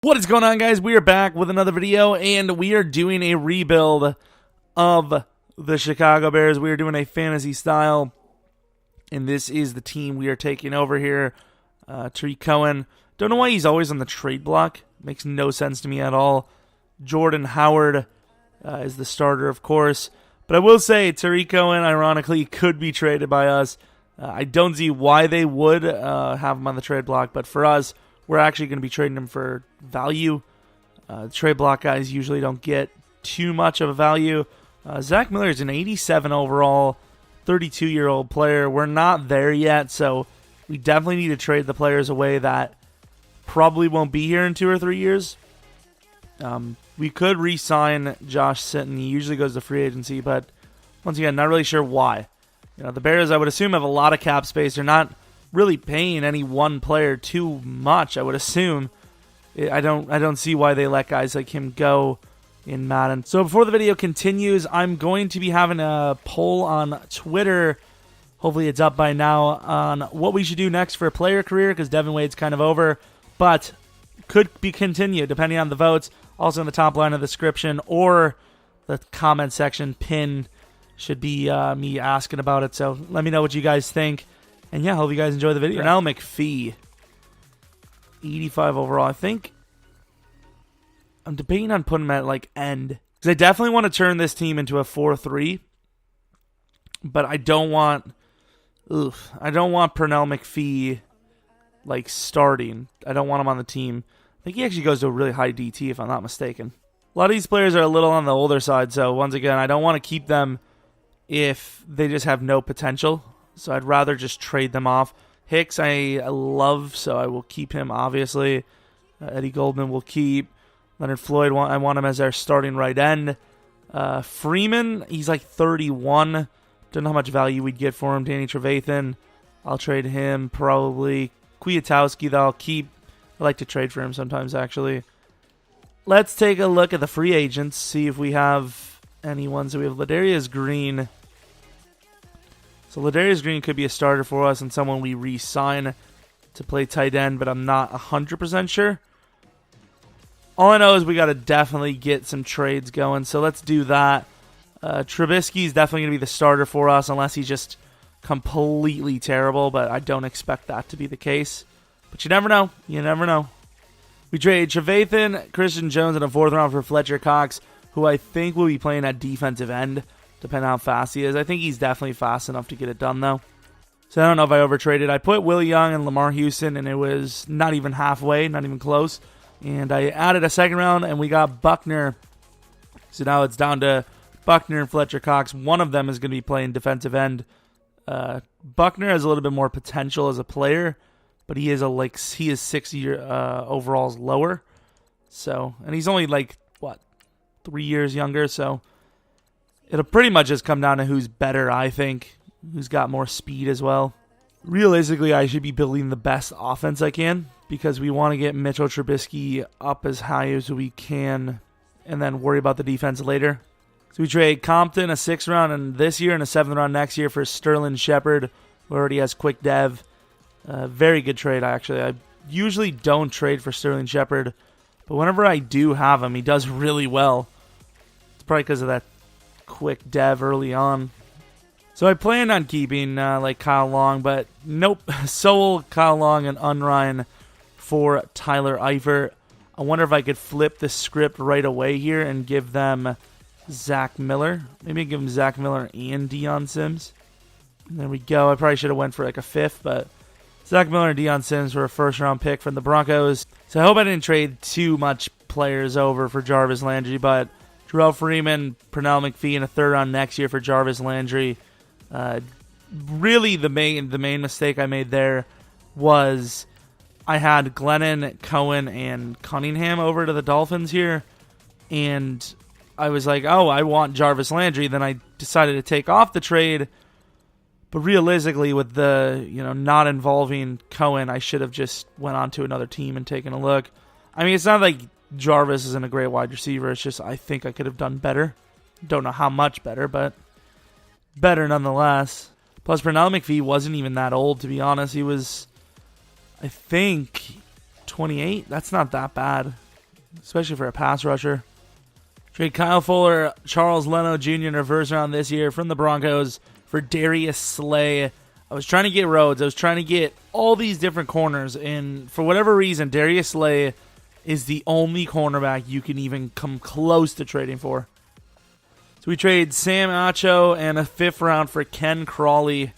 What is going on, guys? We are back with another video, and we are doing a rebuild of the Chicago Bears. We are doing a fantasy style, and this is the team we are taking over here. Tariq Cohen. Don't know why he's always on the trade block. Makes no sense to me at all. Jordan Howard is the starter, of course. But I will say, Tariq Cohen, ironically, could be traded by us. I don't see why they would have him on the trade block, but for us, we're actually going to be trading him for value. Trade block guys usually don't get too much of a value. Zach Miller is an 87 overall, 32-year-old player. We're not there yet, so we definitely need to trade the players away that probably won't be here in 2 or 3 years. We could re-sign Josh Sitton. He usually goes to free agency, but once again, not really sure why. You know, the Bears, I would assume, have a lot of cap space. They're not really paying any one player too much, I would assume. I don't see why they let guys like him go in Madden. So before the video continues, I'm going to be having a poll on Twitter. Hopefully it's up by now on what we should do next for a player career, because Devin Wade's kind of over, but could be continued depending on the votes. Also in the top line of the description or the comment section pin should be me asking about it. So let me know what you guys think. And yeah, hope you guys enjoy the video. Jeromepkr, 85 overall. I think I'm debating on putting him at like end, because I definitely want to turn this team into a 4-3. But I don't want Pernell McPhee like starting. I don't want him on the team. I think he actually goes to a really high DT if I'm not mistaken. A lot of these players are a little on the older side, so once again, I don't want to keep them if they just have no potential. So I'd rather just trade them off. Hicks I love, so I will keep him, obviously. Eddie Goldman will keep. Leonard Floyd, I want him as our starting right end. Freeman, he's like 31. Don't know how much value we'd get for him. Danny Trevathan, I'll trade him probably. Kwiatkowski, though, I'll keep. I like to trade for him sometimes, actually. Let's take a look at the free agents, see if we have any ones. So we have Ladarius Green. So Ladarius Green could be a starter for us and someone we re-sign to play tight end, but I'm not 100% sure. All I know is we got to definitely get some trades going, so let's do that. Trubisky is definitely going to be the starter for us unless he's just completely terrible, but I don't expect that to be the case. But you never know. You never know. We trade Trevathan, Christian Jones in a 4th round for Fletcher Cox, who I think will be playing at defensive end, depending on how fast he is. I think he's definitely fast enough to get it done, though. So I don't know if I overtraded. I put Willie Young and Lamar Houston, and it was not even halfway, not even close. And I added a 2nd round, and we got Buckner. So now it's down to Buckner and Fletcher Cox. One of them is going to be playing defensive end. Buckner has a little bit more potential as a player, but he is 6 year overalls lower. So, and he's only 3 years younger, so it'll pretty much just come down to who's better, I think. Who's got more speed as well. Realistically, I should be building the best offense I can, because we want to get Mitchell Trubisky up as high as we can and then worry about the defense later. So we trade Compton, a 6th round and this year, and a 7th round next year for Sterling Shepard, who already has quick dev. Very good trade, actually. I usually don't trade for Sterling Shepard, but whenever I do have him, he does really well. It's probably because of that quick dev early on. So I planned on keeping Kyle Long, but nope. Sold Kyle Long and Unrein for Tyler Eifert. I wonder if I could flip the script right away here and give them Zach Miller. Maybe give them Zach Miller and Deion Sims. And there we go. I probably should have went for a 5th, but Zach Miller and Deion Sims were a 1st round pick from the Broncos. So I hope I didn't trade too much players over for Jarvis Landry, but Terrell Freeman, Pernell McPhee in a 3rd round next year for Jarvis Landry. Really the main mistake I made there was I had Glennon, Cohen, and Cunningham over to the Dolphins here, and I was like, oh, I want Jarvis Landry. Then I decided to take off the trade, but realistically, with the not involving Cohen, I should have just went on to another team and taken a look. I mean, it's not like Jarvis isn't a great wide receiver. It's just I think I could have done better. Don't know how much better, but better nonetheless. Plus, Pernell McPhee wasn't even that old, to be honest. He was, I think, 28. That's not that bad. especially for a pass rusher. Trade Kyle Fuller, Charles Leno Jr. in a first round this year from the Broncos for Darius Slay. I was trying to get Rhodes. I was trying to get all these different corners, and for whatever reason, Darius Slay is the only cornerback you can even come close to trading for. So we trade Sam Acho and a 5th round for Ken Crawley,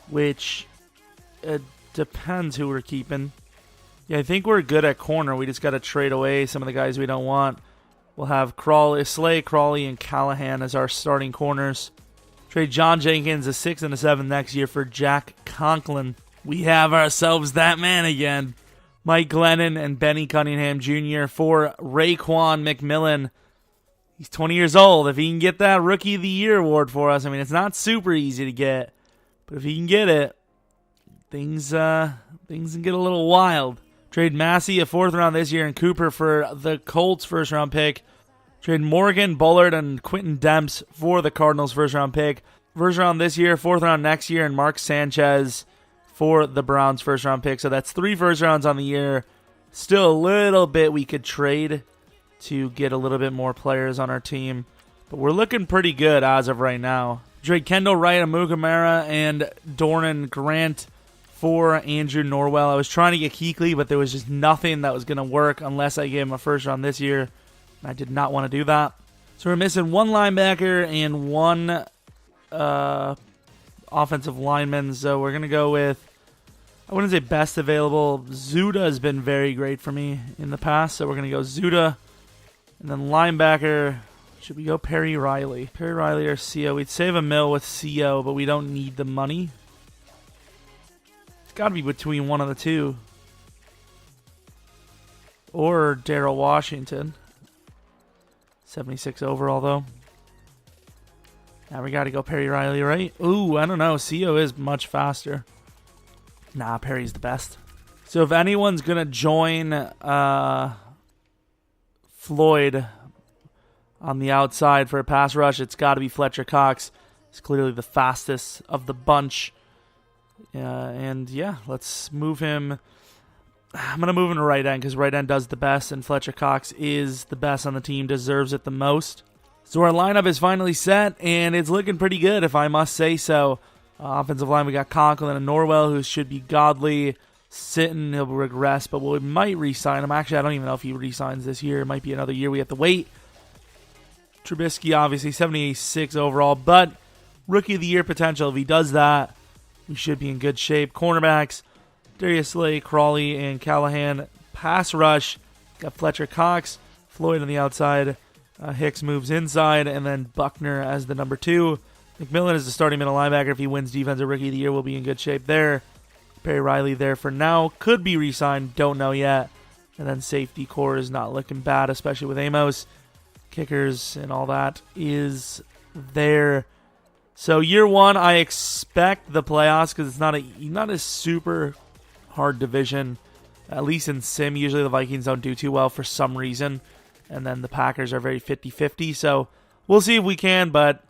which depends who we're keeping. Yeah, I think we're good at corner. We just got to trade away some of the guys we don't want. We'll have Slay, Crawley, and Callahan as our starting corners. Trade John Jenkins, a 6th and a 7th next year for Jack Conklin. We have ourselves that man again. Mike Glennon and Benny Cunningham Jr. for Raekwon McMillan. He's 20 years old. If he can get that Rookie of the Year award for us, I mean, it's not super easy to get, but if he can get it, things can get a little wild. Trade Massey, a 4th round this year, and Cooper for the Colts' 1st round pick. Trade Morgan, Bullard, and Quentin Demps for the Cardinals' 1st round pick. 1st round this year, 4th round next year, and Mark Sanchez for the Browns' 1st round pick. So that's 3 first rounds on the year. Still a little bit we could trade to get a little bit more players on our team, but we're looking pretty good as of right now. Trade Kendall Wright, Amukamara, and Dornan Grant for Andrew Norwell. I was trying to get Kuechly, but there was just nothing that was going to work unless I gave him a 1st round this year. I did not want to do that. So we're missing 1 linebacker and 1 offensive lineman. So we're going to go with, I wouldn't say best available. Zuda has been very great for me in the past. So we're going to go Zuda. And then linebacker, should we go Perry Riley? Perry Riley or CO? We'd save a mil with CO, but we don't need the money. It's got to be between one of the two. Or Darrell Washington. 76 overall, though. Now we got to go Perry Riley, right? Ooh, I don't know. CO is much faster. Nah, Perry's the best. So if anyone's going to join Floyd on the outside for a pass rush, it's got to be Fletcher Cox. He's clearly the fastest of the bunch. And yeah, let's move him. I'm going to move him to right end because right end does the best, and Fletcher Cox is the best on the team, deserves it the most. So our lineup is finally set, and it's looking pretty good, if I must say so. Offensive line, we got Conklin and Norwell, who should be godly. Sitting, he'll regress, but we might re-sign him. Actually, I don't even know if he re-signs this year. It might be another year we have to wait. Trubisky, obviously, 76 overall, but Rookie of the Year potential. If he does that, we should be in good shape. Cornerbacks, Darius Slay, Crawley, and Callahan. Pass rush, got Fletcher Cox, Floyd on the outside. Hicks moves inside, and then Buckner as the number 2. McMillan is the starting middle linebacker. If he wins Defensive Rookie of the Year, we'll be in good shape there. Perry Riley there for now. Could be re-signed, don't know yet. And then safety core is not looking bad, especially with Amos. Kickers and all that is there. So year 1, I expect the playoffs because it's not a super hard division. At least in Sim, usually the Vikings don't do too well for some reason. And then the Packers are very 50-50. So we'll see if we can, but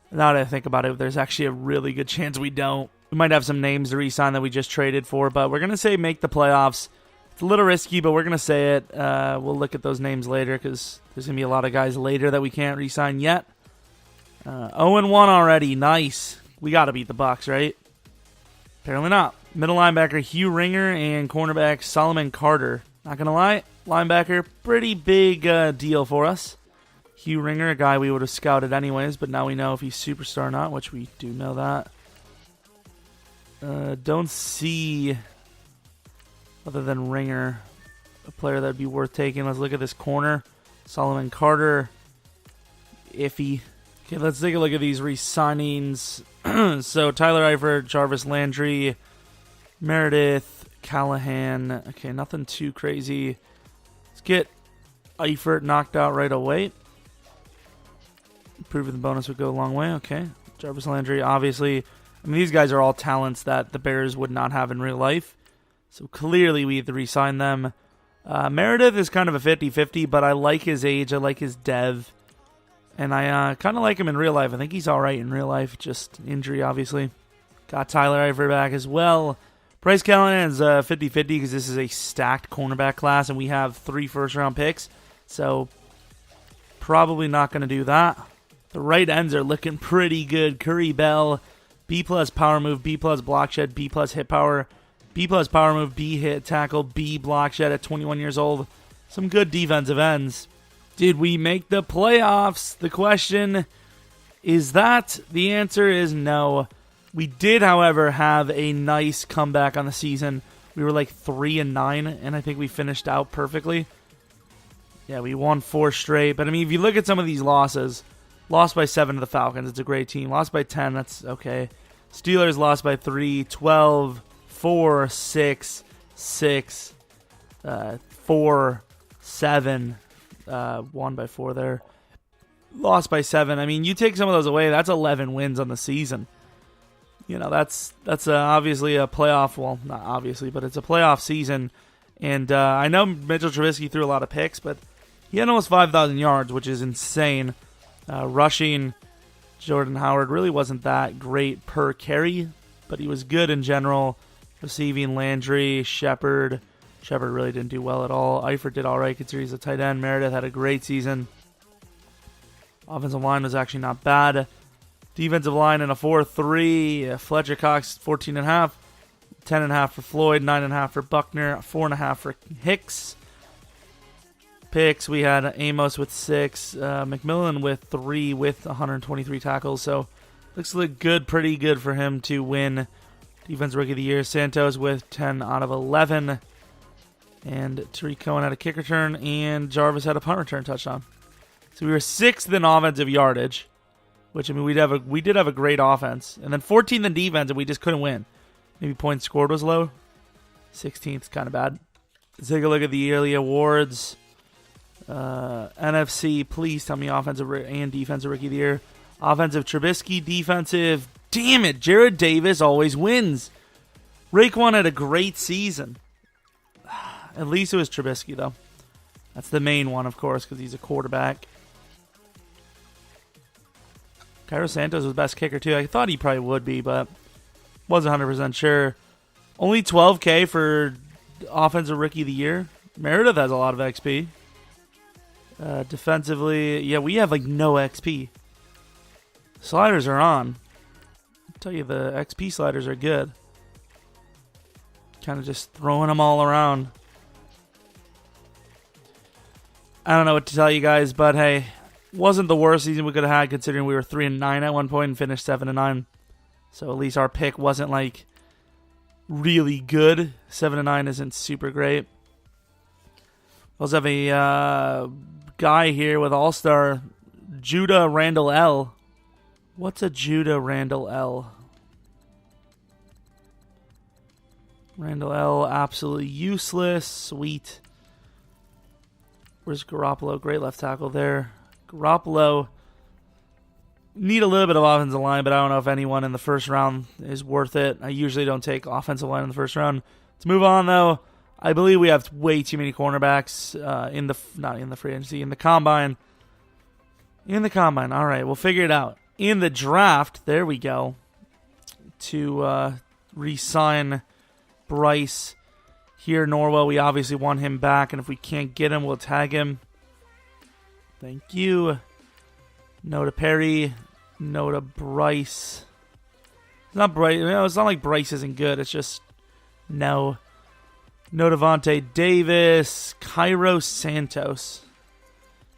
now that I think about it, there's actually a really good chance we don't. We might have some names to re-sign that we just traded for, but we're going to say make the playoffs. It's a little risky, but we're going to say it. We'll look at those names later because there's going to be a lot of guys later that we can't re-sign yet. 0-1 already. Nice. We got to beat the Bucs, right? Apparently not. Middle linebacker Hugh Ringer and cornerback Solomon Carter. Not going to lie, linebacker, pretty big deal for us. Hugh Ringer, a guy we would have scouted anyways, but now we know if he's superstar or not, which we do know that. Don't see, other than Ringer, a player that would be worth taking. Let's look at this corner. Solomon Carter, iffy. Okay, let's take a look at these re-signings. So Tyler Eifert, Jarvis Landry, Meredith, Callahan. Okay, nothing too crazy. Let's get Eifert knocked out right away. Proving the bonus would go a long way. Okay, Jarvis Landry, obviously. I mean, these guys are all talents that the Bears would not have in real life. So clearly we have to re-sign them. Meredith is kind of a 50-50, but I like his age. I like his dev. And I kind of like him in real life. I think he's all right in real life. Just injury, obviously. Got Tyler Eifert back as well. Bryce Callahan's 50-50 because this is a stacked cornerback class, and we have 3 first-round picks. So probably not going to do that. The right ends are looking pretty good. Curry Bell, B+ power move, B+ block shed, B+ hit power, B+ power move, B hit tackle, B block shed at 21 years old. Some good defensive ends. Did we make the playoffs? The question is that. The answer is no. We did, however, have a nice comeback on the season. We were like 3-9, and I think we finished out perfectly. Yeah, we won 4 straight. But, I mean, if you look at some of these losses, lost by 7 to the Falcons. It's a great team. Lost by 10. That's okay. Steelers lost by 3, 12, 4, 6, 6, 4, 7. Won by 4 there. Lost by 7. I mean, you take some of those away, that's 11 wins on the season. You know, that's obviously a playoff. Well, not obviously, but it's a playoff season. And I know Mitchell Trubisky threw a lot of picks, but he had almost 5,000 yards, which is insane. Rushing, Jordan Howard really wasn't that great per carry, but he was good in general. Receiving, Landry, Shepard. Shepard really didn't do well at all. Eifert did all right, considering he's a tight end. Meredith had a great season. Offensive line was actually not bad. Defensive line in a 4-3. Fletcher Cox, 14.5. 10.5 for Floyd. 9.5 for Buckner. 4.5 for Hicks. Picks, we had Amos with 6. McMillan with 3 with 123 tackles. So, looks like good, pretty good for him to win Defensive Rookie of the Year. Santos with 10 out of 11. And Tariq Cohen had a kick return. And Jarvis had a punt return touchdown. So we were 6th in offensive yardage, which, I mean, we did have a great offense. And then 14th in defense, and we just couldn't win. Maybe points scored was low. 16th, kind of bad. Let's take a look at the yearly awards. NFC, please tell me offensive and defensive rookie of the year. Offensive, Trubisky. Defensive, damn it, Jared Davis always wins. Raekwon had a great season. At least it was Trubisky, though. That's the main one, of course, because he's a quarterback. Cairo Santos was best kicker, too. I thought he probably would be, but wasn't 100% sure. Only 12K for offensive rookie of the year. Meredith has a lot of XP. Defensively, yeah, we have like no XP. Sliders are on. I'll tell you, the XP sliders are good. Kind of just throwing them all around. I don't know what to tell you guys, but hey, wasn't the worst season we could have had considering we were 3-9 at one point and finished 7-9. So at least our pick wasn't like really good. 7-9 isn't super great. We also have a guy here with All-Star Judah Randall L. What's a Judah Randall L? Randall L, absolutely useless. Sweet. Where's Garoppolo? Great left tackle there. Garoppolo need a little bit of offensive line, but I don't know if anyone in the first round is worth it. I usually don't take offensive line in the first round. Let's move on, though. I believe we have way too many cornerbacks not in the free agency, in the combine. In the combine. All right, we'll figure it out. In the draft, there we go, to re-sign Bryce here. Norwell, we obviously want him back, and if we can't get him, we'll tag him. Thank you. No to Perry. No to Bryce. It's not Bryce. It's not like Bryce isn't good. It's just no. No Devontae Davis. Cairo Santos.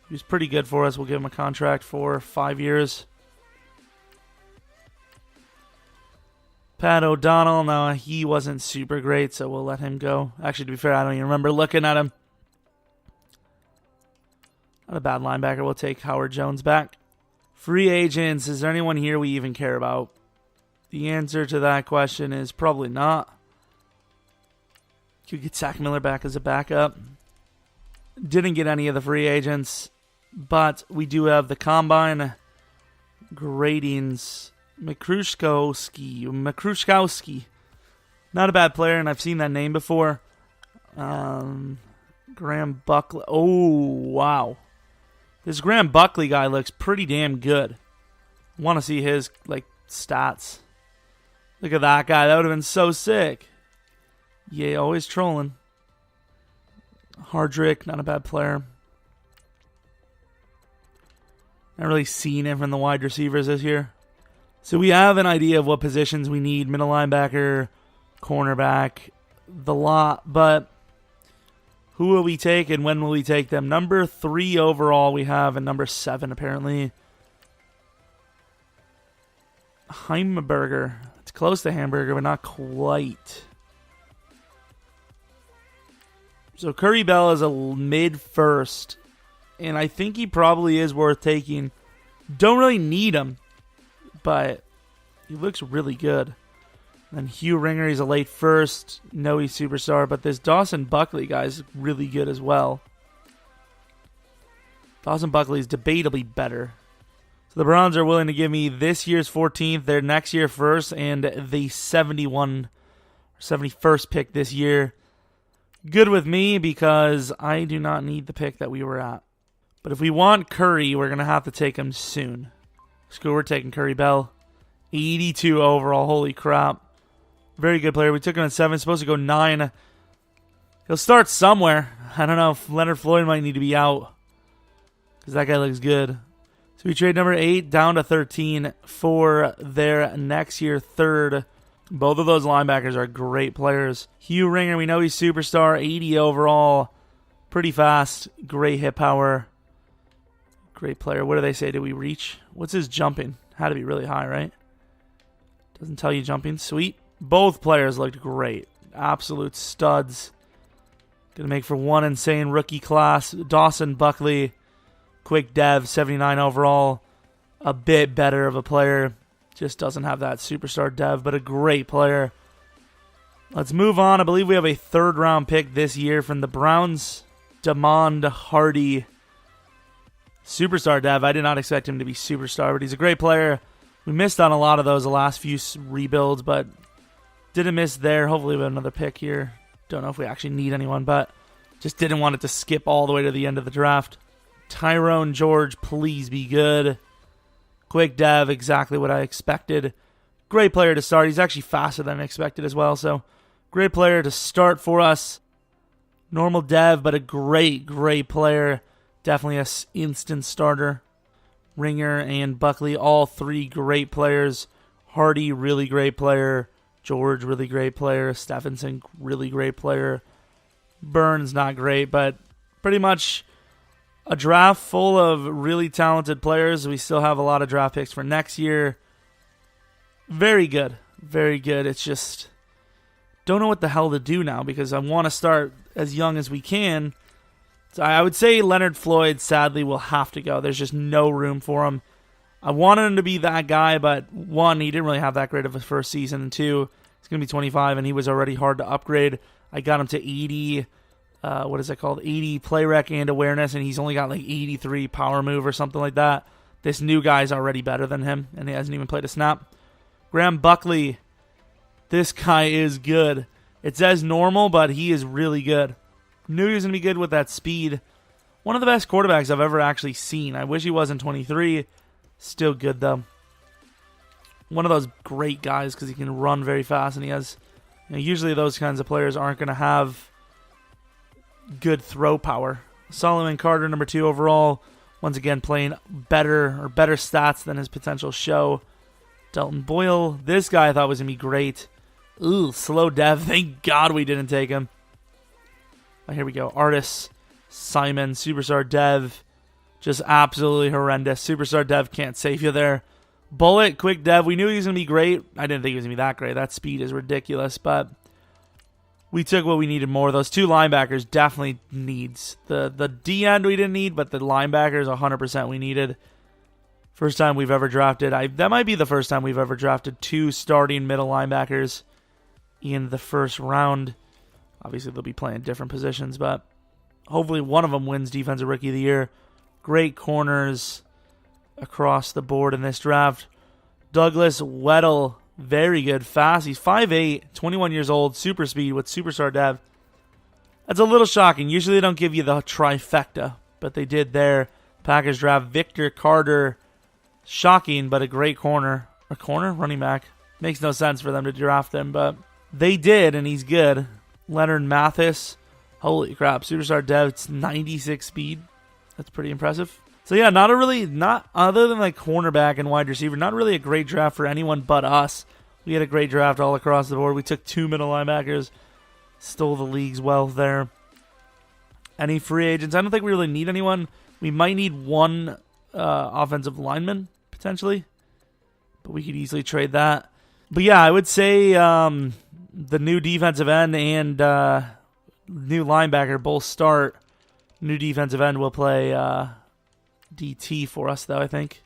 He was pretty good for us. We'll give him a contract for 5 years. Pat O'Donnell. No, he wasn't super great, so we'll let him go. Actually, to be fair, I don't even remember looking at him. Not a bad linebacker. We'll take Howard Jones back. Free agents. Is there anyone here we even care about? The answer to that question is probably not. Could get Zach Miller back as a backup. Didn't get any of the free agents, but we do have the combine gradings. Makruszkowski. Not a bad player, and I've seen that name before. Graham Buckley. Oh, wow. This Graham Buckley guy looks pretty damn good. Want to see his stats. Look at that guy. That would have been so sick. Yeah, always trolling. Hardrick, not a bad player. Not really seen it from the wide receivers this year. So we have an idea of what positions we need. Middle linebacker, cornerback, the lot. But who will we take and when will we take them? Number 3 overall we have, and number 7 apparently. Heimberger. It's close to Hamburger, but not quite. So Curry Bell is a mid-first, and I think he probably is worth taking. Don't really need him, but he looks really good. And then Hugh Ringer, he's a late first. No, he's superstar, but this Dawson Buckley guy is really good as well. Dawson Buckley is debatably better. So the Browns are willing to give me this year's 14th, their next year first, and the 71st pick this year. Good with me because I do not need the pick that we were at. But if we want Curry, we're going to have to take him soon. Screw, we're taking Curry Bell. 82 overall. Holy crap. Very good player. We took him at 7. Supposed to go 9. He'll start somewhere. I don't know if Leonard Floyd might need to be out, because that guy looks good. So we trade number 8 down to 13 for their next year third. Both of those linebackers are great players. Hugh Ringer, we know he's superstar, 80 overall. Pretty fast, great hit power. Great player. What do they say? Did we reach? What's his jumping? Had to be really high, right? Doesn't tell you jumping. Sweet. Both players looked great. Absolute studs. Gonna make for one insane rookie class. Dawson Buckley, quick dev, 79 overall. A bit better of a player. Just doesn't have that superstar dev, but a great player. Let's move on. I believe we have a 3rd round pick this year from the Browns. Damond Hardy. Superstar dev. I did not expect him to be superstar, but he's a great player. We missed on a lot of those the last few rebuilds, but didn't miss there. Hopefully we have another pick here. Don't know if we actually need anyone, but just didn't want it to skip all the way to the end of the draft. Tyrone George, please be good. Quick dev, exactly what I expected. Great player to start. He's actually faster than I expected as well, so great player to start for us. Normal dev, but a great, great player. Definitely an instant starter. Ringer and Buckley, all 3 great players. Hardy, really great player. George, really great player. Stephenson, really great player. Burns, not great, but pretty much a draft full of really talented players. We still have a lot of draft picks for next year. Very good. Very good. It's just don't know what the hell to do now because I want to start as young as we can. So I would say Leonard Floyd, sadly, will have to go. There's just no room for him. I wanted him to be that guy, but 1, he didn't really have that great of a first season, and 2, he's going to be 25, and he was already hard to upgrade. I got him to 80, 80 play rec and awareness, and he's only got like 83 power move or something like that. This new guy's already better than him, and he hasn't even played a snap. Graham Buckley, this guy is good. It says normal, but he is really good. Knew he was going to be good with that speed. One of the best quarterbacks I've ever actually seen. I wish he wasn't 23. Still good, though. One of those great guys because he can run very fast, and he has... usually those kinds of players aren't going to have good throw power. Solomon Carter, number 2 overall. Once again, playing better stats than his potential show. Delton Boyle. This guy I thought was going to be great. Ooh, slow dev. Thank God we didn't take him. Oh, here we go. Artis, Simon, Superstar Dev. Just absolutely horrendous. Superstar Dev can't save you there. Bullet, quick dev. We knew he was going to be great. I didn't think he was going to be that great. That speed is ridiculous, but we took what we needed more. Those 2 linebackers definitely needs. The D end we didn't need, but the linebackers 100% we needed. First time we've ever drafted. That might be the first time we've ever drafted 2 starting middle linebackers in the first round. Obviously, they'll be playing different positions, but hopefully one of them wins Defensive Rookie of the Year. Great corners across the board in this draft. Douglas Weddle, very good, fast. He's 5'8", 21 years old, super speed with superstar dev. That's a little shocking. Usually they don't give you the trifecta, but they did there. Packers draft Victor Carter. Shocking, but a great corner. A corner? Running back. Makes no sense for them to draft him, but they did, and he's good. Leonard Mathis. Holy crap. Superstar dev, it's 96 speed. That's pretty impressive. So yeah, not other than like cornerback and wide receiver, not really a great draft for anyone but us. We had a great draft all across the board. We took 2 middle linebackers. Stole the league's wealth there. Any free agents? I don't think we really need anyone. We might need one offensive lineman, potentially. But we could easily trade that. But yeah, I would say the new defensive end and new linebacker both start. New defensive end will play DT for us, though, I think.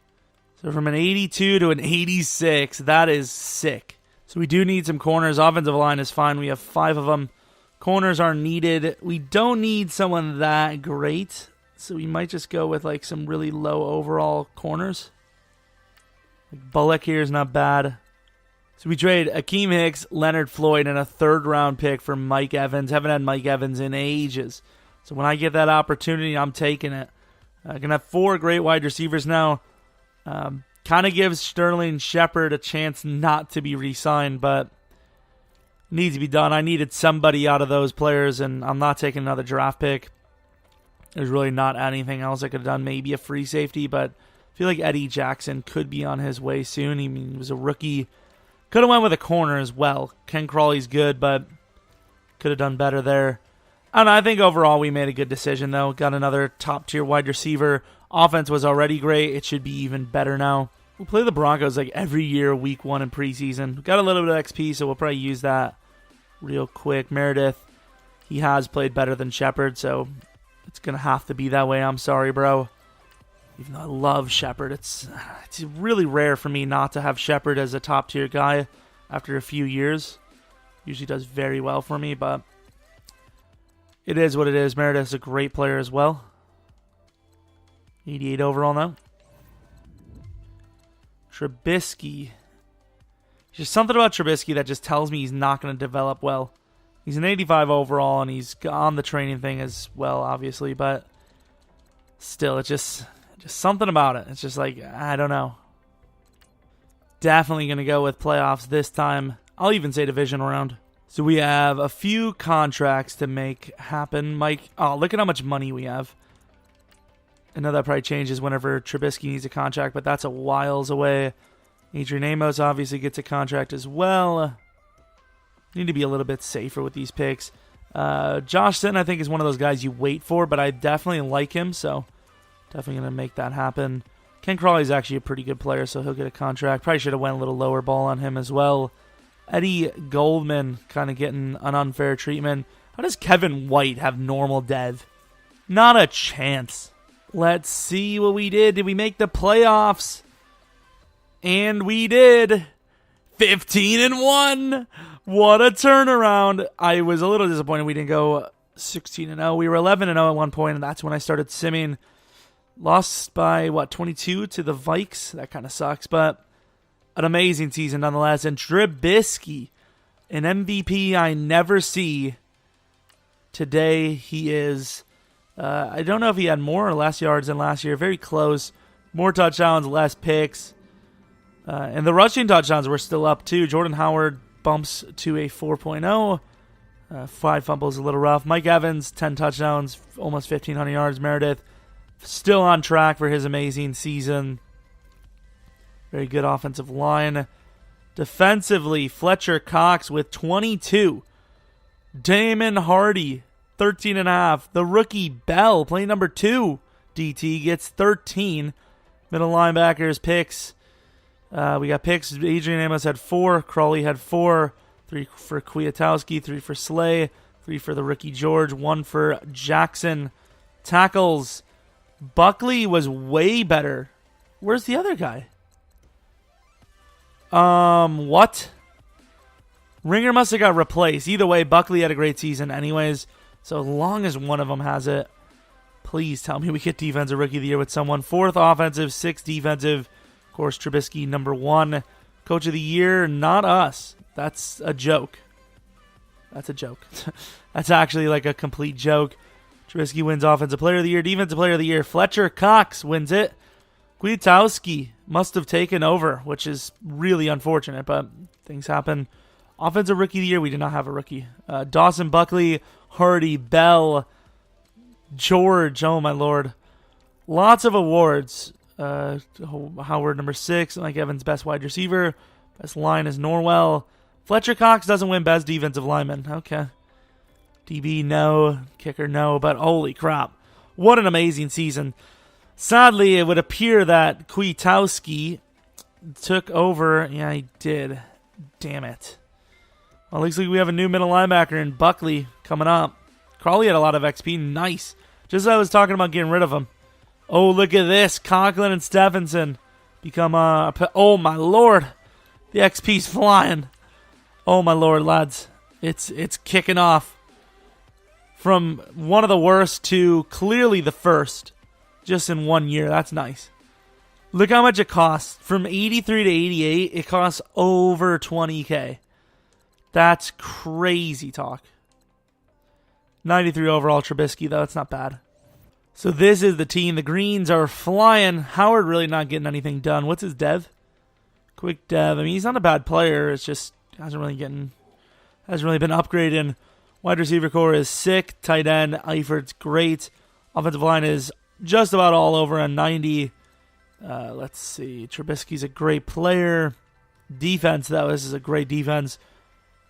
So from an 82 to an 86, that is sick. So we do need some corners. Offensive line is fine. We have 5 of them. Corners are needed. We don't need someone that great, so we might just go with like some really low overall corners. Like Bullock here is not bad. So we trade Akeem Hicks, Leonard Floyd, and a 3rd-round pick for Mike Evans. Haven't had Mike Evans in ages. So when I get that opportunity, I'm taking it. I'm going to have 4 great wide receivers now. Kind of gives Sterling Shepard a chance not to be re-signed, but needs to be done. I needed somebody out of those players, and I'm not taking another draft pick. There's really not anything else I could have done. Maybe a free safety, but I feel like Eddie Jackson could be on his way soon. He was a rookie. Could have went with a corner as well. Ken Crawley's good, but could have done better there. And I think overall we made a good decision, though. Got another top-tier wide receiver. Offense was already great. It should be even better now. We'll play the Broncos like every year, week 1 in preseason. Got a little bit of XP, so we'll probably use that real quick. Meredith, he has played better than Shepard, so it's going to have to be that way. I'm sorry, bro. Even though I love Shepard, it's really rare for me not to have Shepard as a top-tier guy after a few years. Usually does very well for me, but it is what it is. Meredith's a great player as well. 88 overall now. Trubisky. There's something about Trubisky that just tells me he's not going to develop well. He's an 85 overall, and he's on the training thing as well, obviously, but still, it's just something about it. It's just like, I don't know. Definitely going to go with playoffs this time. I'll even say divisional round. So we have a few contracts to make happen. Mike, oh, look at how much money we have. I know that probably changes whenever Trubisky needs a contract, but that's a whiles away. Adrian Amos obviously gets a contract as well. Need to be a little bit safer with these picks. Josh Sitton, I think, is one of those guys you wait for, but I definitely like him, so definitely going to make that happen. Ken Crawley is actually a pretty good player, so he'll get a contract. Probably should have went a little lower ball on him as well. Eddie Goldman kind of getting an unfair treatment. How does Kevin White have normal dev? Not a chance. Let's see what we did. Did we make the playoffs? And we did. 15-1. What a turnaround. I was a little disappointed we didn't go 16-0. We were 11-0 at one point, and that's when I started simming. Lost by, 22 to the Vikes? That kind of sucks, but an amazing season nonetheless. And Trubisky, an MVP I never see. Today he is, I don't know if he had more or less yards than last year. Very close. More touchdowns, less picks. And the rushing touchdowns were still up too. Jordan Howard bumps to a 4.0. 5 fumbles, a little rough. Mike Evans, 10 touchdowns, almost 1,500 yards. Meredith, still on track for his amazing season. Very good offensive line. Defensively, Fletcher Cox with 22. Damon Hardy, 13.5. The rookie Bell, playing number 2. DT gets 13. Middle linebackers, picks. We got picks. Adrian Amos had 4. Crawley had 4. 3 for Kwiatkowski, 3 for Slay, 3 for the rookie George, 1 for Jackson. Tackles. Buckley was way better. Where's the other guy? What? Ringer must have got replaced. Either way, Buckley had a great season anyways. So as long as one of them has it, please tell me we get defensive rookie of the year with someone. 4th offensive, 6th defensive. Of course, Trubisky, number 1. Coach of the year, not us. That's a joke. That's a joke. That's actually like a complete joke. Trubisky wins offensive player of the year. Defensive player of the year, Fletcher Cox wins it. Kwiatkowski must have taken over, which is really unfortunate, but things happen. Offensive Rookie of the Year, we did not have a rookie. Dawson Buckley, Hardy, Bell, George, oh my lord. Lots of awards. Howard, number 6. Mike Evans, best wide receiver. Best line is Norwell. Fletcher Cox doesn't win best defensive lineman. Okay. DB, no. Kicker, no. But holy crap. What an amazing season. Sadly, it would appear that Kwiatkowski took over. Yeah, he did. Damn it. Well, looks like we have a new middle linebacker in Buckley coming up. Crawley had a lot of XP. Nice. Just as I was talking about getting rid of him. Oh, look at this. Conklin and Stephenson become oh, my lord. The XP's flying. Oh, my lord, lads. It's kicking off. From one of the worst to clearly the first. Just in 1 year. That's nice. Look how much it costs. From 83 to 88, it costs over 20K. That's crazy talk. 93 overall Trubisky, though. It's not bad. So this is the team. The greens are flying. Howard really not getting anything done. What's his dev? Quick dev. I mean, he's not a bad player. It's just hasn't really been upgraded. Wide receiver core is sick. Tight end, Eifert's great. Offensive line is just about all over a 90. Let's see. Trubisky's a great player. Defense, though, this is a great defense.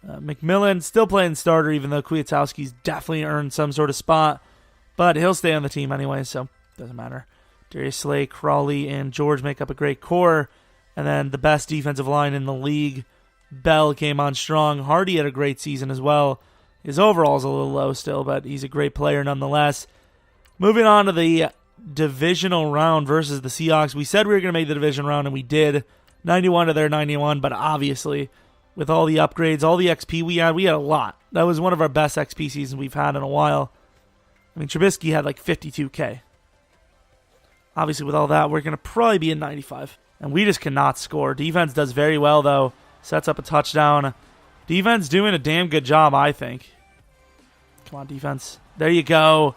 McMillan still playing starter, even though Kwiatkowski's definitely earned some sort of spot. But he'll stay on the team anyway, so doesn't matter. Darius Slay, Crawley, and George make up a great core. And then the best defensive line in the league. Bell came on strong. Hardy had a great season as well. His overall's a little low still, but he's a great player nonetheless. Moving on to the divisional round versus the Seahawks. We said we were going to make the division round, and we did. 91 to their 91, but obviously, with all the upgrades, all the XP we had a lot. That was one of our best XP seasons we've had in a while. I mean, Trubisky had like 52K. Obviously, with all that, we're going to probably be in 95. And we just cannot score. Defense does very well, though. Sets up a touchdown. Defense doing a damn good job, I think. Come on, defense. There you go.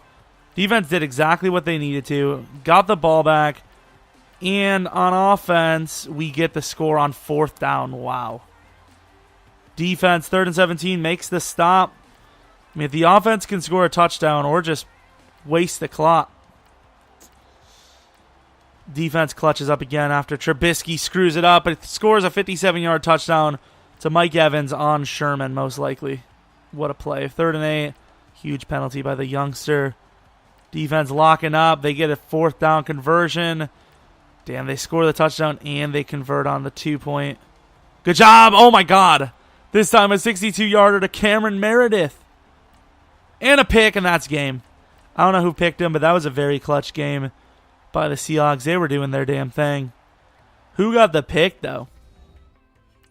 Defense did exactly what they needed to. Got the ball back. And on offense, we get the score on 4th down. Wow. Defense, 3rd and 17, makes the stop. I mean, if the offense can score a touchdown or just waste the clock. Defense clutches up again after Trubisky screws it up. It scores a 57-yard touchdown to Mike Evans on Sherman, most likely. What a play. 3rd and 8. Huge penalty by the youngster. Defense locking up. They get a 4th down conversion. Damn, they score the touchdown and they convert on the 2-point. Good job. Oh, my God. This time a 62-yarder to Cameron Meredith. And a pick, and that's game. I don't know who picked him, but that was a very clutch game by the Seahawks. They were doing their damn thing. Who got the pick, though?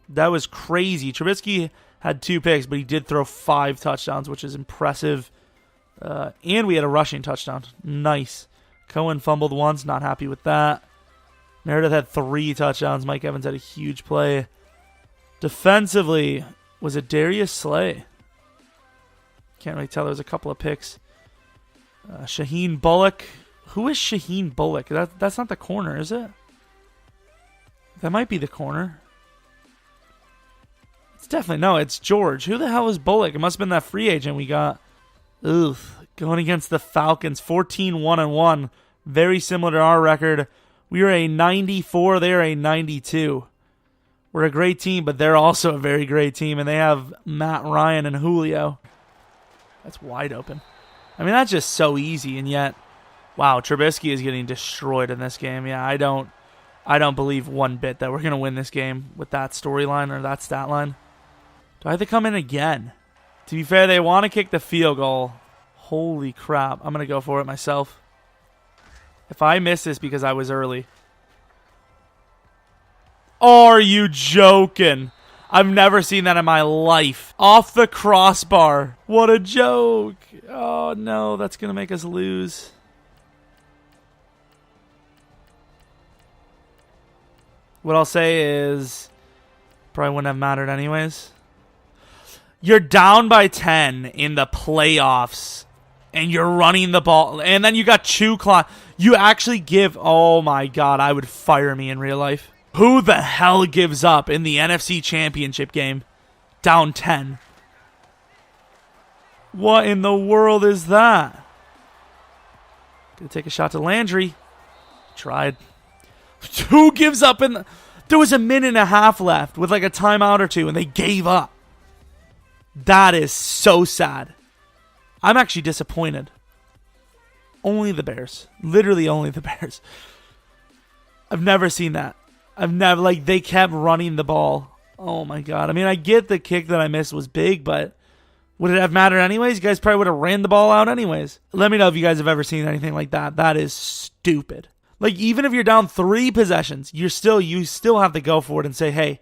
That was crazy. Trubisky had 2 picks, but he did throw 5 touchdowns, which is impressive. And we had a rushing touchdown. Nice. Cohen fumbled once. Not happy with that. Meredith had 3 touchdowns. Mike Evans had a huge play. Defensively, was it Darius Slay? Can't really tell. There was a couple of picks. Shaheen Bullock. Who is Shaheen Bullock? That's not the corner, is it? That might be the corner. It's definitely... No, it's George. Who the hell is Bullock? It must have been that free agent we got. Oof. Going against the Falcons. 14-1-1. Very similar to our record. We are a 94. They are a 92. We're a great team, but they're also a very great team, and they have Matt Ryan and Julio. That's wide open. I mean, that's just so easy, and yet, wow, Trubisky is getting destroyed in this game. Yeah, I don't believe one bit that we're going to win this game with that storyline or that stat line. Do I have to come in again? To be fair, they want to kick the field goal. Holy crap. I'm going to go for it myself. If I miss this because I was early. Are you joking? I've never seen that in my life. Off the crossbar. What a joke. Oh, no. That's going to make us lose. What I'll say is probably wouldn't have mattered anyways. You're down by 10 in the playoffs, and you're running the ball, and then you got 2 clock. You actually give... Oh, my God. I would fire me in real life. Who the hell gives up in the NFC Championship game? Down 10. What in the world is that? Gonna take a shot to Landry. Tried. Who gives up in the... There was a minute and a half left with like a timeout or two, and they gave up. That is so sad. I'm actually disappointed. Only the Bears. Literally only the Bears. I've never seen that. I've never, like, they kept running the ball. Oh my God. I mean, I get the kick that I missed was big, but would it have mattered anyways? You guys probably would have ran the ball out anyways. Let me know if you guys have ever seen anything like that. That is stupid. Like, even if you're down 3 possessions, you still have to go for it and say, hey,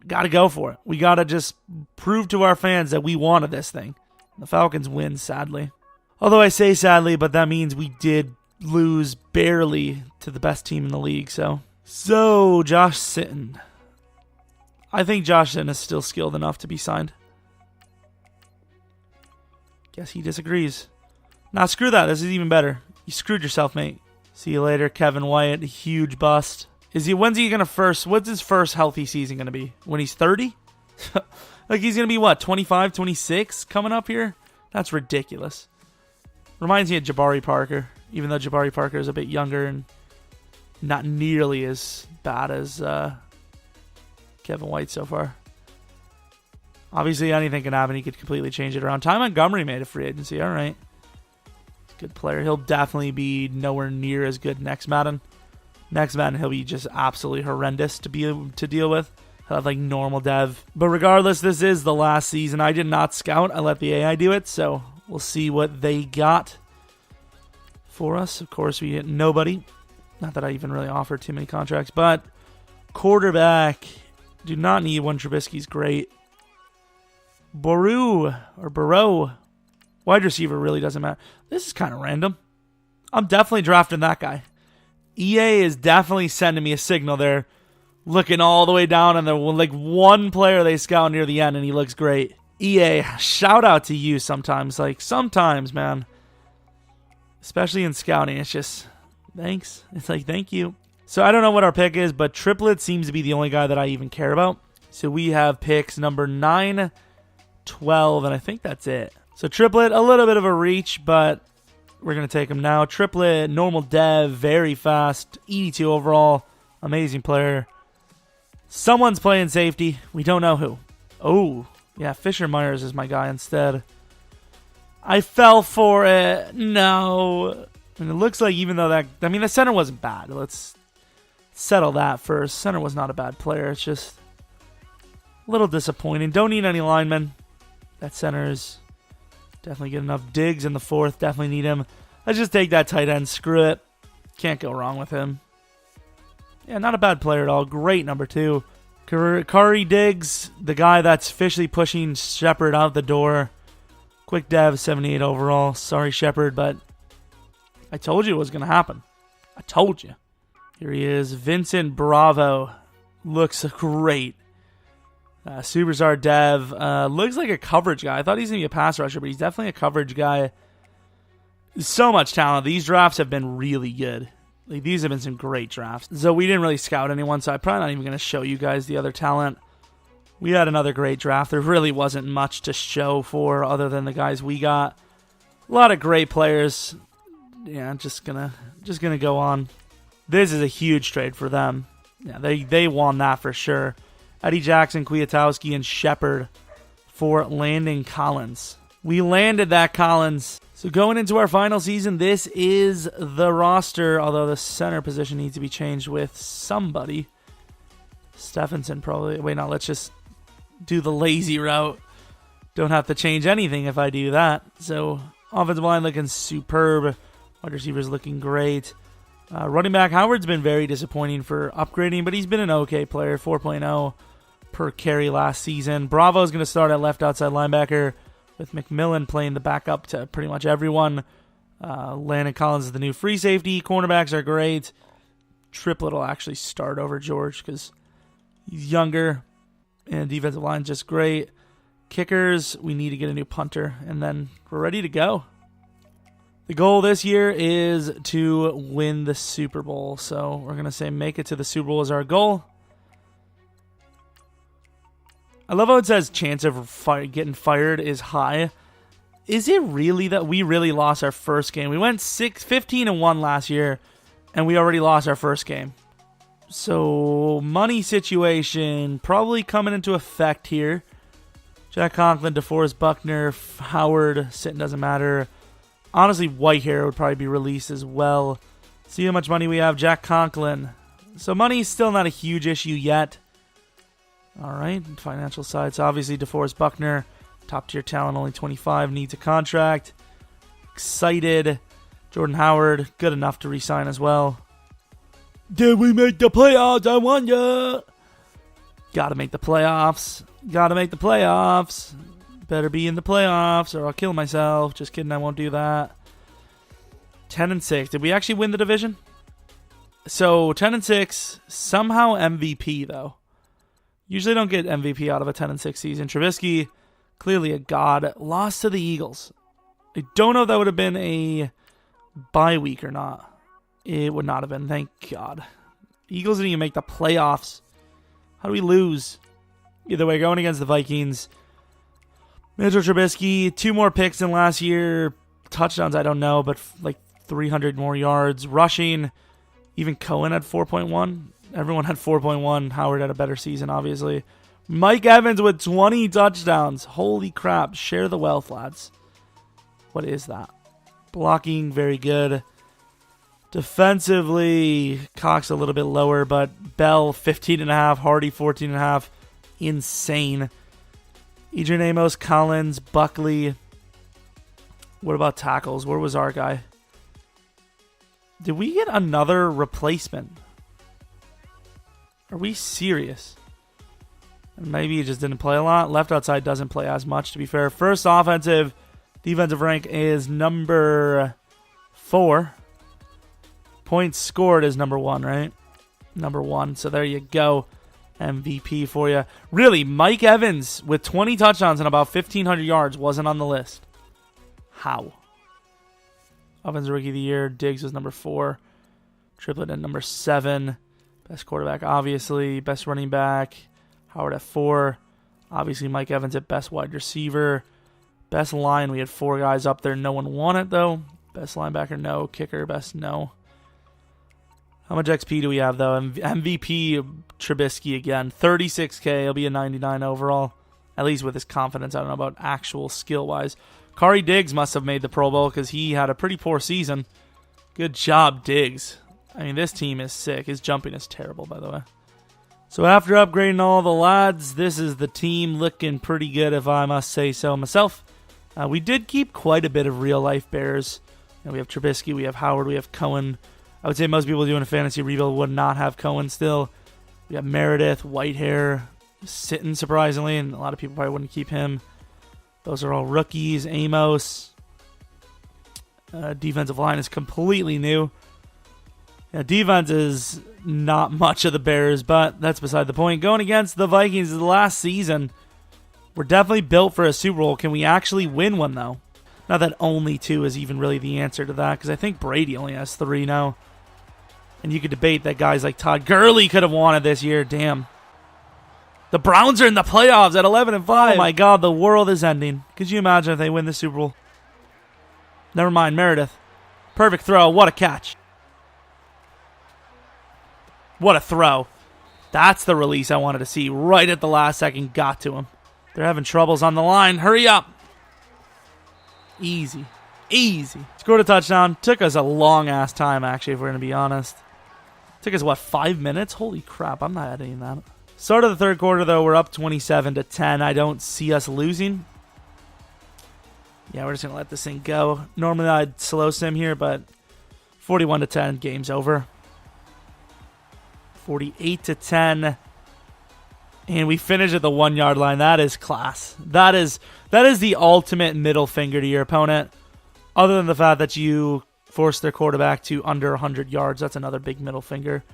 got to go for it. We got to just prove to our fans that we wanted this thing. The Falcons win, sadly. Although I say sadly, but that means we did lose barely to the best team in the league. So Josh Sitton. I think Josh Sitton is still skilled enough to be signed. Guess he disagrees. Nah, screw that. This is even better. You screwed yourself, mate. See you later, Kevin White. Huge bust. When's he gonna what's his first healthy season gonna be? When he's 30? Like, he's gonna be what, 25, 26 coming up here? That's ridiculous. Reminds me of Jabari Parker, even though Jabari Parker is a bit younger and not nearly as bad as Kevin White so far. Obviously, anything can happen. He could completely change it around. Ty Montgomery made a free agency. All right. Good player. He'll definitely be nowhere near as good next Madden. Next Madden, he'll be just absolutely horrendous to deal with. He'll have like normal dev. But regardless, this is the last season. I did not scout. I let the AI do it, so we'll see what they got for us. Of course, we get nobody. Not that I even really offered too many contracts, but quarterback. Do not need one. Trubisky's great. Burrow. Wide receiver really doesn't matter. This is kind of random. I'm definitely drafting that guy. EA is definitely sending me a signal there. Looking all the way down, and they're like one player they scout near the end, and he looks great. EA, shout out to you sometimes. Like, sometimes, man. Especially in scouting, it's just, thanks. It's like, thank you. So I don't know what our pick is, but Triplet seems to be the only guy that I even care about. So we have picks number 9, 12, and I think that's it. So Triplet, a little bit of a reach, but we're going to take him now. Triplet, normal dev, very fast, 82 overall, amazing player. Someone's playing safety. We don't know who. Oh, yeah, Fisher Myers is my guy instead. I fell for it. No. And it looks like even though the center wasn't bad. Let's settle that first. Center was not a bad player. It's just a little disappointing. Don't need any linemen. That center is definitely good enough. Diggs in the 4th. Definitely need him. Let's just take that tight end. Screw it. Can't go wrong with him. Yeah, not a bad player at all. Great number 2. Kari Diggs, the guy that's officially pushing Shepard out the door. Quick dev, 78 overall. Sorry, Shepard, but I told you it was going to happen. I told you. Here he is. Vincent Bravo. Looks great. Superstar dev. Looks like a coverage guy. I thought he was going to be a pass rusher, but he's definitely a coverage guy. So much talent. These drafts have been really good. Like, these have been some great drafts. So we didn't really scout anyone, so I'm probably not even going to show you guys the other talent. We had another great draft. There really wasn't much to show for other than the guys we got. A lot of great players. Yeah, just gonna go on. This is a huge trade for them. Yeah, they won that for sure. Eddie Jackson, Kwiatkowski, and Shepard for Landon Collins. We landed that Collins. So going into our final season, this is the roster, although the center position needs to be changed with somebody. Stephenson probably. Wait, no, let's just do the lazy route. Don't have to change anything if I do that. So offensive line looking superb. Wide receivers looking great. Running back, Howard's been very disappointing for upgrading, but he's been an okay player. 4.0 per carry last season. Bravo's going to start at left outside linebacker, with McMillan playing the backup to pretty much everyone. Landon Collins is the new free safety. Cornerbacks are great. Triplet will actually start over George because he's younger. And defensive line just great. Kickers, we need to get a new punter. And then we're ready to go. The goal this year is to win the Super Bowl. So we're going to say make it to the Super Bowl is our goal. I love how it says chance of getting fired is high. Is it really that we really lost our first game? We went 15-1 last year, and we already lost our first game. So, money situation probably coming into effect here. Jack Conklin, DeForest Buckner, Howard, sitting doesn't matter. Honestly, Whitehair would probably be released as well. See how much money we have. Jack Conklin. So money's still not a huge issue yet. All right, financial side. So obviously DeForest Buckner, top tier talent, only 25, needs a contract. Excited. Jordan Howard, good enough to re-sign as well. Did we make the playoffs? I won ya. Gotta make the playoffs. Gotta make the playoffs. Better be in the playoffs or I'll kill myself. Just kidding, I won't do that. 10-6. Did we actually win the division? So 10-6, somehow MVP though. Usually don't get MVP out of a 10-6 season. Trubisky, clearly a god. Lost to the Eagles. I don't know if that would have been a bye week or not. It would not have been, thank God. Eagles didn't even make the playoffs. How do we lose? Either way, going against the Vikings. Mitchell Trubisky, 2 more picks than last year. Touchdowns, I don't know, but like 300 more yards. Rushing, even Cohen had 4.1. Everyone had 4.1. Howard had a better season, obviously. Mike Evans with 20 touchdowns. Holy crap. Share the wealth, lads. What is that? Blocking, very good. Defensively, Cox a little bit lower, but Bell, 15.5. Hardy, 14.5. Insane. Adrian Amos, Collins, Buckley. What about tackles? Where was our guy? Did we get another replacement? Are we serious? Maybe he just didn't play a lot. Left outside doesn't play as much, to be fair. First offensive, defensive rank is number 4. Points scored is number 1, right? Number 1. So there you go. MVP for you. Really, Mike Evans with 20 touchdowns and about 1,500 yards wasn't on the list. How? Offensive Rookie of the Year. Diggs was number 4. Triplett at number 7. Best quarterback, obviously. Best running back. Howard at 4. Obviously, Mike Evans at best wide receiver. Best line, we had 4 guys up there. No one won it, though. Best linebacker, no. Kicker, best, no. How much XP do we have, though? MVP Trubisky again. 36K. He'll be a 99 overall. At least with his confidence. I don't know about actual skill-wise. Kari Diggs must have made the Pro Bowl because he had a pretty poor season. Good job, Diggs. I mean, this team is sick. His jumping is terrible, by the way. So after upgrading all the lads, this is the team looking pretty good, if I must say so myself. We did keep quite a bit of real-life Bears. We have Trubisky, we have Howard, we have Cohen. I would say most people doing a fantasy rebuild would not have Cohen still. We have Meredith, Whitehair, sitting surprisingly, and a lot of people probably wouldn't keep him. Those are all rookies. Amos. Defensive line is completely new. Yeah, defense is not much of the Bears, but that's beside the point. Going against the Vikings the last season, we're definitely built for a Super Bowl. Can we actually win one, though? Not that only 2 is even really the answer to that, because I think Brady only has 3 now. And you could debate that guys like Todd Gurley could have won it this year. Damn. The Browns are in the playoffs at 11-5. Oh my God, the world is ending. Could you imagine if they win the Super Bowl? Never mind, Meredith. Perfect throw. What a catch. What a throw. That's the release I wanted to see. Right at the last second, got to him. They're having troubles on the line. Hurry up. Easy. Easy. Scored a touchdown. Took us a long-ass time, actually, if we're going to be honest. Took us, 5 minutes? Holy crap, I'm not editing that. Start of the third quarter, though, we're up 27-10. I don't see us losing. Yeah, we're just going to let this thing go. Normally, I'd slow sim here, but 41-10, game's over. 48-10. And we finish at the 1-yard line. That is class. That is the ultimate middle finger to your opponent. Other than the fact that you force their quarterback to under 100 yards. That's another big middle finger.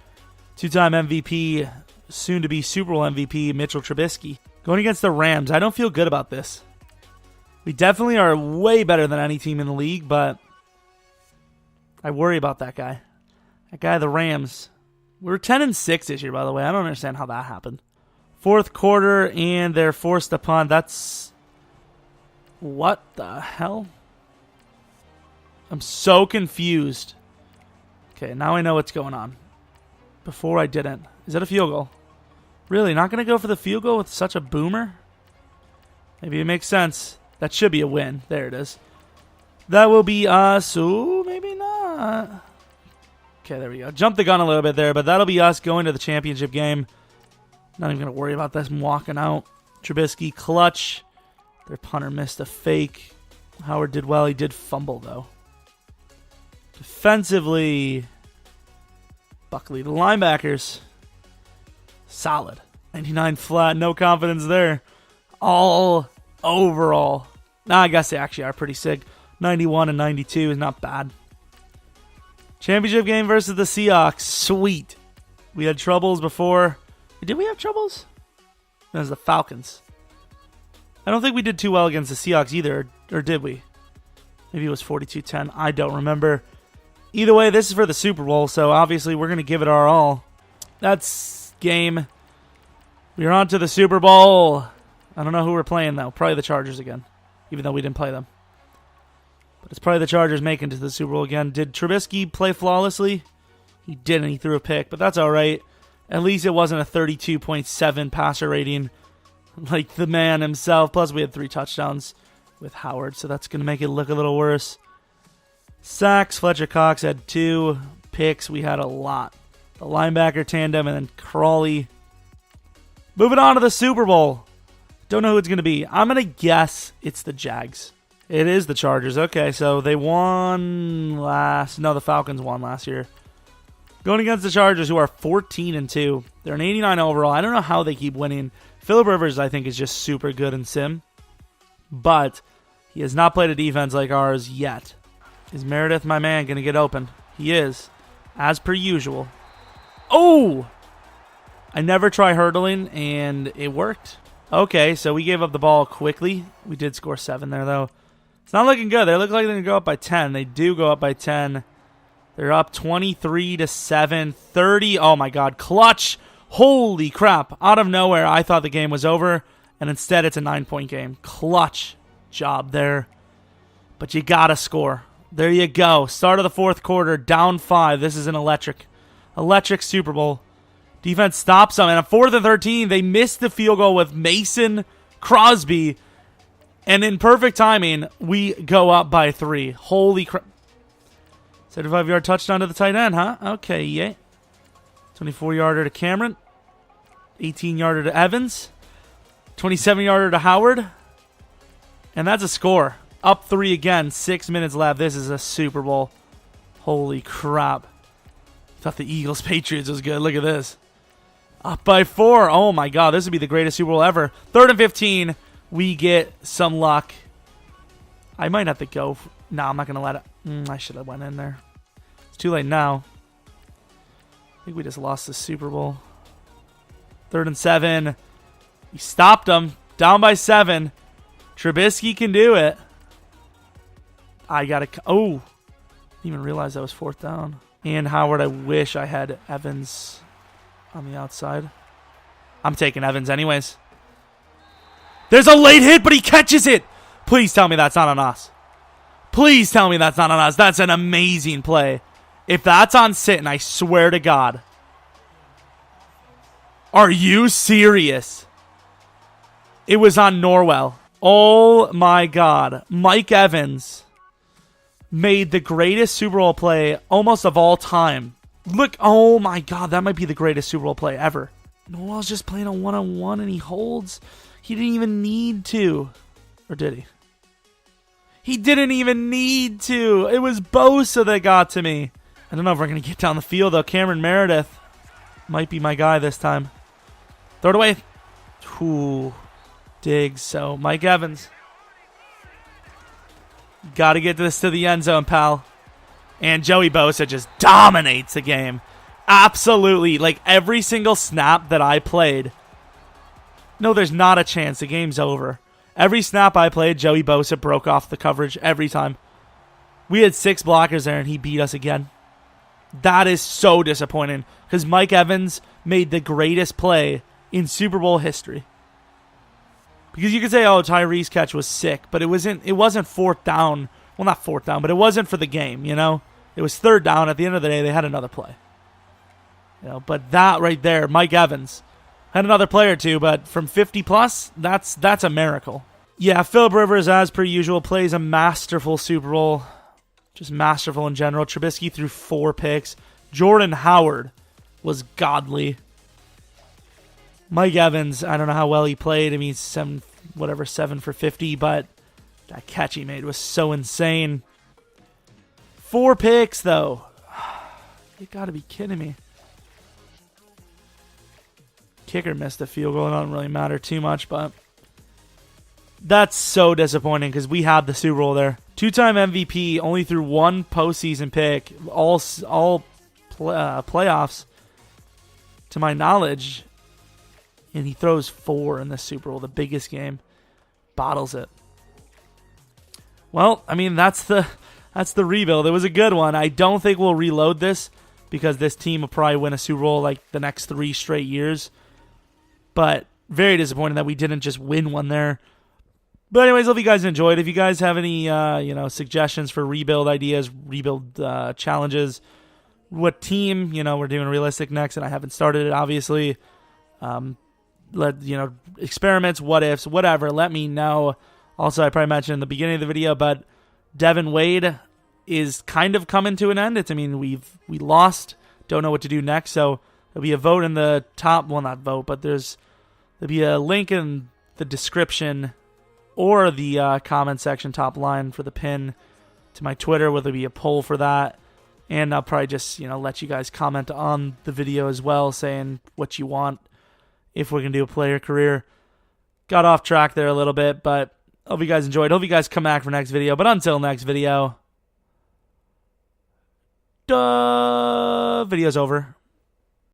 2-time MVP, soon to be Super Bowl MVP, Mitchell Trubisky. Going against the Rams, I don't feel good about this. We definitely are way better than any team in the league, but I worry about that guy. That guy, the Rams. We're 10-6 this year, by the way. I don't understand how that happened. Fourth quarter, and they're forced to punt. That's... What the hell? I'm so confused. Okay, now I know what's going on. Before I didn't. Is that a field goal? Really? Not going to go for the field goal with such a boomer? Maybe it makes sense. That should be a win. There it is. That will be us. Ooh, maybe not. Okay, there we go. Jumped the gun a little bit there, but that'll be us going to the championship game. Not even going to worry about this. I'm walking out. Trubisky, clutch. Their punter missed a fake. Howard did well. He did fumble, though. Defensively, Buckley, the linebackers, solid. 99 flat, no confidence there. All overall. Nah, I guess they actually are pretty sick. 91 and 92 is not bad. Championship game versus the Seahawks. Sweet. We had troubles before. Did we have troubles? That was the Falcons. I don't think we did too well against the Seahawks either, or did we? Maybe it was 42-10. I don't remember. Either way, this is for the Super Bowl, so obviously we're going to give it our all. That's game. We're on to the Super Bowl. I don't know who we're playing, though. Probably the Chargers again, even though we didn't play them. But it's probably the Chargers making it to the Super Bowl again. Did Trubisky play flawlessly? He didn't. He threw a pick, but that's all right. At least it wasn't a 32.7 passer rating like the man himself. Plus, we had 3 touchdowns with Howard, so that's going to make it look a little worse. Sacks, Fletcher Cox had 2. Picks, we had a lot. The linebacker tandem, and then Crawley. Moving on to the Super Bowl. Don't know who it's going to be. I'm going to guess it's the Jags. It is the Chargers. Okay, so they won last... No, the Falcons won last year. Going against the Chargers, who are 14-2. They're an 89 overall. I don't know how they keep winning. Phillip Rivers, I think, is just super good in sim. But he has not played a defense like ours yet. Is Meredith, my man, going to get open? He is, as per usual. Oh! I never try hurdling, and it worked. Okay, so we gave up the ball quickly. We did score 7 there, though. It's not looking good. They look like they're going to go up by 10. They do go up by 10. They're up 23-7, 30. Oh, my God. Clutch. Holy crap. Out of nowhere, I thought the game was over, and instead it's a 9-point game. Clutch job there. But you got to score. There you go. Start of the fourth quarter, down 5. This is an electric Super Bowl. Defense stops them, and on 4th and 13, they missed the field goal with Mason Crosby. And in perfect timing, we go up by 3. Holy crap. 75-yard touchdown to the tight end, huh? Okay, yeah. 24-yarder to Cameron. 18-yarder to Evans. 27-yarder to Howard. And that's a score. Up 3 again. 6 minutes left. This is a Super Bowl. Holy crap. Thought the Eagles-Patriots was good. Look at this. Up by 4. Oh, my God. This would be the greatest Super Bowl ever. 3rd and 15. We get some luck. I might have to go. No, I'm not going to let it. I should have went in there. It's too late now. I think we just lost the Super Bowl. 3rd and 7. We stopped them. Down by 7. Trubisky can do it. I got to... Oh. Didn't even realize that was 4th down. And Howard, I wish I had Evans on the outside. I'm taking Evans anyways. There's a late hit, but he catches it. Please tell me that's not on us. Please tell me that's not on us. That's an amazing play. If that's on Sitton, I swear to God. Are you serious? It was on Norwell. Oh my God. Mike Evans made the greatest Super Bowl play almost of all time. Look, oh my God, that might be the greatest Super Bowl play ever. Norwell's just playing a one-on-one and he holds. He didn't even need to. Or did he? He didn't even need to. It was Bosa that got to me. I don't know if we're going to get down the field, though. Cameron Meredith might be my guy this time. Throw it away. Ooh. Diggs. So, Mike Evans. Got to get this to the end zone, pal. And Joey Bosa just dominates the game. Absolutely. Like, every single snap that I played. No, there's not a chance. The game's over. Every snap I played, Joey Bosa broke off the coverage every time. We had 6 blockers there, and he beat us again. That is so disappointing because Mike Evans made the greatest play in Super Bowl history. Because you could say, oh, Tyree's catch was sick, but it wasn't fourth down. Well, not fourth down, but it wasn't for the game, you know? It was third down. At the end of the day, they had another play. You know, but that right there, Mike Evans, had another play or two, but from 50 plus, that's a miracle. Yeah, Phillip Rivers, as per usual, plays a masterful Super Bowl. Just masterful in general. Trubisky threw 4 picks. Jordan Howard was godly. Mike Evans, I don't know how well he played. I mean, 7 for 50, but that catch he made was so insane. 4 picks, though. You gotta be kidding me. Kicker missed the field goal. It doesn't really matter too much, but that's so disappointing because we had the Super Bowl there. 2-time MVP, only threw 1 postseason pick, all playoffs, to my knowledge. And he throws 4 in the Super Bowl, the biggest game. Bottles it. Well, I mean, that's the rebuild. It was a good one. I don't think we'll reload this because this team will probably win a Super Bowl like the next 3 straight years. But very disappointed that we didn't just win one there. But anyways, hope you guys enjoyed. If you guys have any suggestions for rebuild ideas, rebuild challenges, what team, we're doing realistic next, and I haven't started it, obviously. Experiments, what ifs, whatever, let me know. Also, I probably mentioned in the beginning of the video, but Devin Wade is kind of coming to an end. We lost, don't know what to do next, so there'll be a vote in the top, well, not vote, but there'll be a link in the description or the comment section top line for the pin to my Twitter, where there'll be a poll for that. And I'll probably just, let you guys comment on the video as well, saying what you want if we're going to do a player career. Got off track there a little bit, but hope you guys enjoyed. Hope you guys come back for next video. But until next video, video's over.